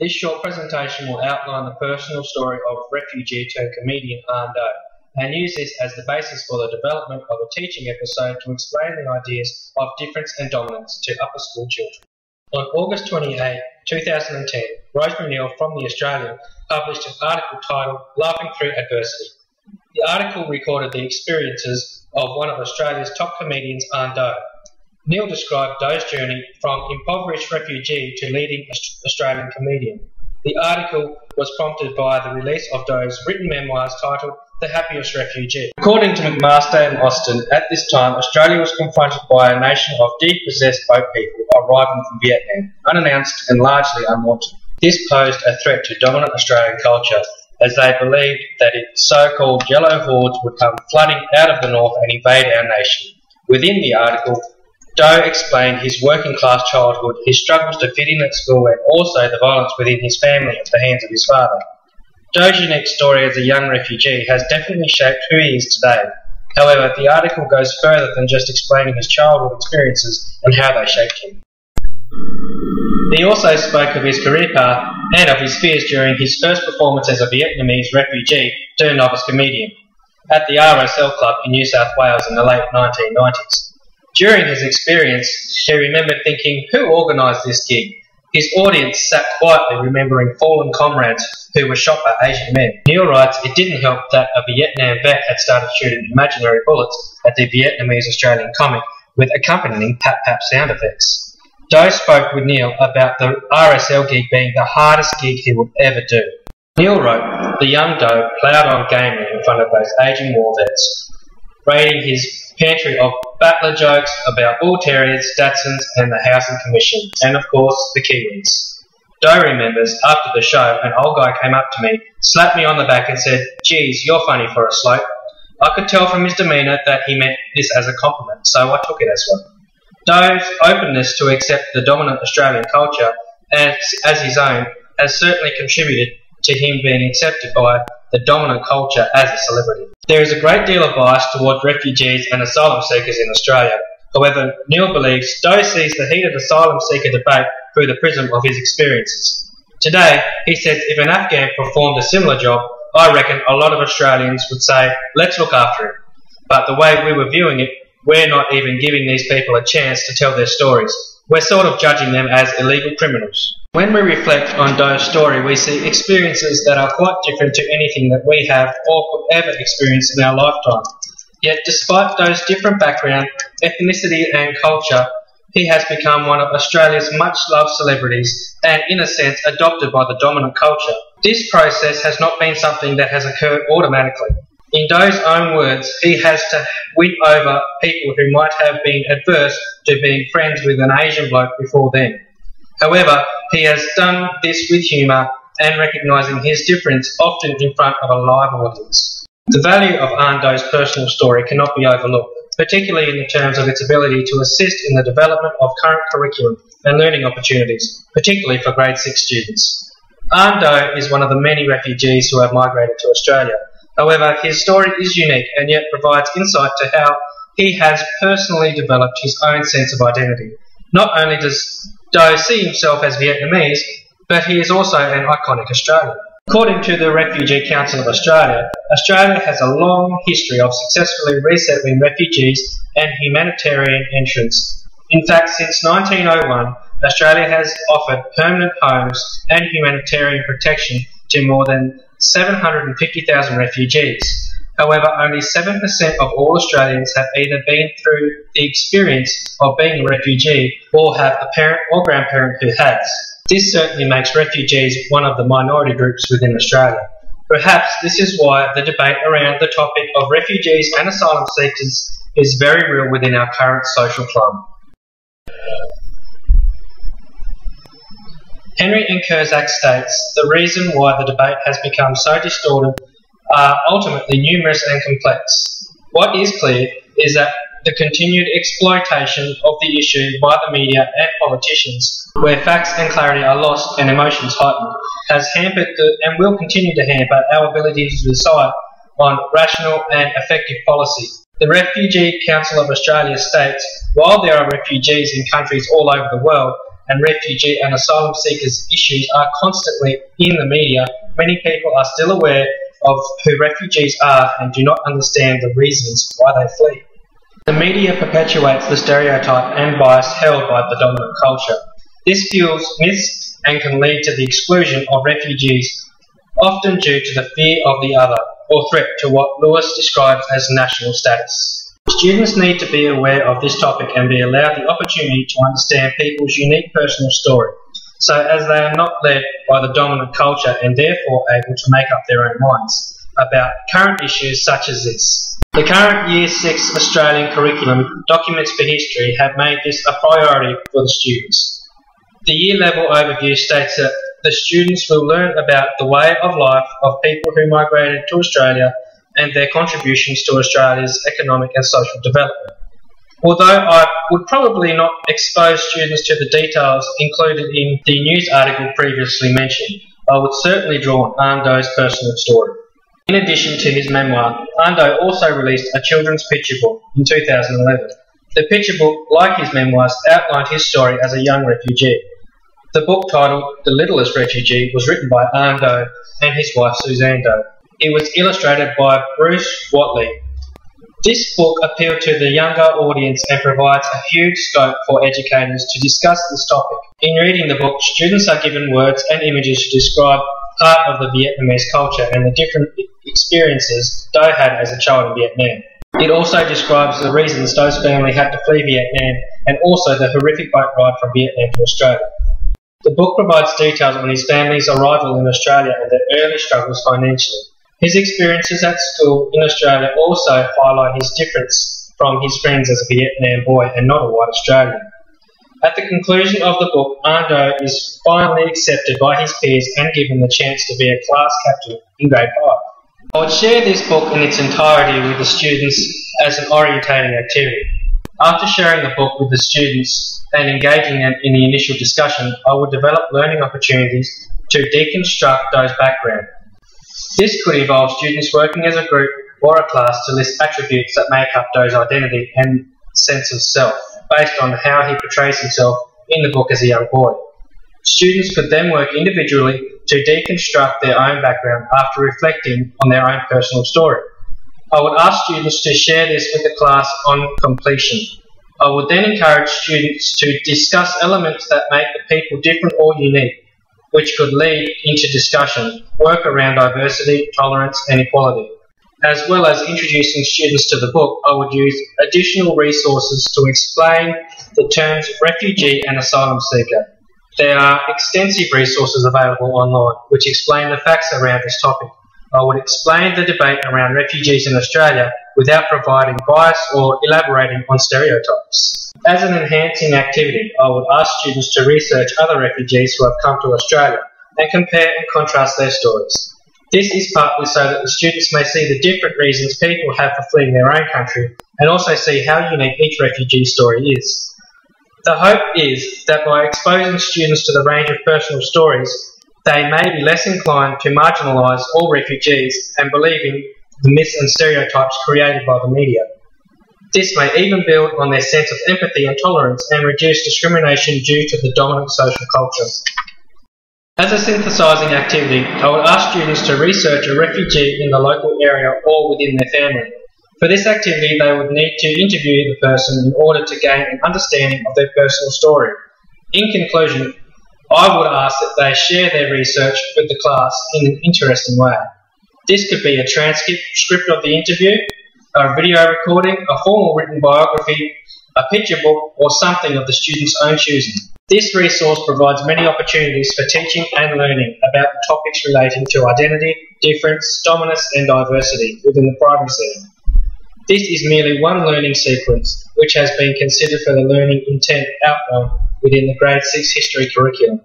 This short presentation will outline the personal story of refugee turned comedian Ando, and use this as the basis for the development of a teaching episode to explain the ideas of difference and dominance to upper school children. On August 28, 2010, Rosemary Neal from The Australian published an article titled Laughing Through Adversity. The article recorded the experiences of one of Australia's top comedians, Ando. Neal described Do's journey from impoverished refugee to leading Australian comedian. The article was prompted by the release of Do's written memoirs titled The Happiest Refugee. According to McMaster and Austin, at this time Australia was confronted by a nation of depossessed boat people arriving from Vietnam, unannounced and largely unwanted. This posed a threat to dominant Australian culture, as they believed that its so-called yellow hordes would come flooding out of the north and invade our nation. Within the article, Do explained his working-class childhood, his struggles to fit in at school, and also the violence within his family at the hands of his father. Do's unique story as a young refugee has definitely shaped who he is today. However, the article goes further than just explaining his childhood experiences and how they shaped him. He also spoke of his career path and of his fears during his first performance as a Vietnamese refugee turned novice comedian at the RSL Club in New South Wales in the late 1990s. During his experience, he remembered thinking, who organised this gig? His audience sat quietly remembering fallen comrades who were shot by Asian men. Neal writes it didn't help that a Vietnam vet had started shooting imaginary bullets at the Vietnamese Australian comic with accompanying pat-pat sound effects. Do spoke with Neal about the RSL gig being the hardest gig he would ever do. Neal wrote, the young Do ploughed on gamely in front of those aging war vets, raiding his pantry of battler jokes about bull terriers, Datsuns and the Housing Commission, and of course the Kiwis. Do remembers, after the show, an old guy came up to me, slapped me on the back and said, geez, you're funny for a slope. I could tell from his demeanour that he meant this as a compliment, so I took it as one. Do's openness to accept the dominant Australian culture as his own has certainly contributed to him being accepted by the dominant culture as a celebrity. There is a great deal of bias towards refugees and asylum seekers in Australia. However, Neal believes Do sees the heated asylum seeker debate through the prism of his experiences. Today, he says if an Afghan performed a similar job, I reckon a lot of Australians would say, let's look after him. But the way we were viewing it, we're not even giving these people a chance to tell their stories. We're sort of judging them as illegal criminals. When we reflect on Do's story, we see experiences that are quite different to anything that we have or could ever experience in our lifetime. Yet despite Do's different background, ethnicity and culture, he has become one of Australia's much-loved celebrities and, in a sense, adopted by the dominant culture. This process has not been something that has occurred automatically. In Do's own words, he has to win over people who might have been adverse to being friends with an Asian bloke before then. However, he has done this with humour and recognising his difference, often in front of a live audience. The value of Ando's personal story cannot be overlooked, particularly in the terms of its ability to assist in the development of current curriculum and learning opportunities, particularly for grade 6 students. Ando is one of the many refugees who have migrated to Australia. However, his story is unique and yet provides insight to how he has personally developed his own sense of identity. Not only does Do see himself as Vietnamese, but he is also an iconic Australian. According to the Refugee Council of Australia, Australia has a long history of successfully resettling refugees and humanitarian entrants. In fact, since 1901, Australia has offered permanent homes and humanitarian protection to more than 750,000 refugees. However, only 7% of all Australians have either been through the experience of being a refugee or have a parent or grandparent who has. This certainly makes refugees one of the minority groups within Australia. Perhaps this is why the debate around the topic of refugees and asylum seekers is very real within our current social climate. Henry and Kurzak states the reason why the debate has become so distorted are ultimately numerous and complex. What is clear is that the continued exploitation of the issue by the media and politicians, where facts and clarity are lost and emotions heightened, has hampered and will continue to hamper our ability to decide on rational and effective policy. The Refugee Council of Australia states, while there are refugees in countries all over the world, and refugee and asylum seekers issues are constantly in the media, many people are still aware of who refugees are and do not understand the reasons why they flee. The media perpetuates the stereotype and bias held by the dominant culture. This fuels myths and can lead to the exclusion of refugees, often due to the fear of the other or threat to what Lewis describes as national status. Students need to be aware of this topic and be allowed the opportunity to understand people's unique personal story, so as they are not led by the dominant culture and therefore able to make up their own minds about current issues such as this. The current Year 6 Australian curriculum, Documents for History, have made this a priority for the students. The year level overview states that the students will learn about the way of life of people who migrated to Australia and their contributions to Australia's economic and social development. Although I would probably not expose students to the details included in the news article previously mentioned, I would certainly draw on Ando's personal story. In addition to his memoir, Ando also released a children's picture book in 2011. The picture book, like his memoirs, outlined his story as a young refugee. The book, titled The Littlest Refugee, was written by Ando and his wife Suzanne Doe. It was illustrated by Bruce Watley. This book appealed to the younger audience and provides a huge scope for educators to discuss this topic. In reading the book, students are given words and images to describe part of the Vietnamese culture and the different experiences Doe had as a child in Vietnam. It also describes the reasons Doe's family had to flee Vietnam and also the horrific boat ride from Vietnam to Australia. The book provides details on his family's arrival in Australia and their early struggles financially. His experiences at school in Australia also highlight his difference from his friends as a Vietnam boy and not a white Australian. At the conclusion of the book, Ando is finally accepted by his peers and given the chance to be a class captain in grade 5. I would share this book in its entirety with the students as an orientating activity. After sharing the book with the students and engaging them in the initial discussion, I would develop learning opportunities to deconstruct Doe's background. This could involve students working as a group or a class to list attributes that make up Doe's identity and sense of self, based on how he portrays himself in the book as a young boy. Students could then work individually to deconstruct their own background after reflecting on their own personal story. I would ask students to share this with the class on completion. I would then encourage students to discuss elements that make the people different or unique, which could lead into discussion, work around diversity, tolerance and equality. As well as introducing students to the book, I would use additional resources to explain the terms refugee and asylum seeker. There are extensive resources available online which explain the facts around this topic. I would explain the debate around refugees in Australia without providing bias or elaborating on stereotypes. As an enhancing activity, I would ask students to research other refugees who have come to Australia and compare and contrast their stories. This is partly so that the students may see the different reasons people have for fleeing their own country and also see how unique each refugee story is. The hope is that by exposing students to the range of personal stories, they may be less inclined to marginalise all refugees and believing the myths and stereotypes created by the media. This may even build on their sense of empathy and tolerance and reduce discrimination due to the dominant social culture. As a synthesising activity, I would ask students to research a refugee in the local area or within their family. For this activity, they would need to interview the person in order to gain an understanding of their personal story. In conclusion, I would ask that they share their research with the class in an interesting way. This could be a transcript of the interview, a video recording, a formal written biography, a picture book, or something of the student's own choosing. This resource provides many opportunities for teaching and learning about the topics relating to identity, difference, dominance and diversity within the primary setting. This is merely one learning sequence which has been considered for the learning intent outlined within the Grade 6 History curriculum.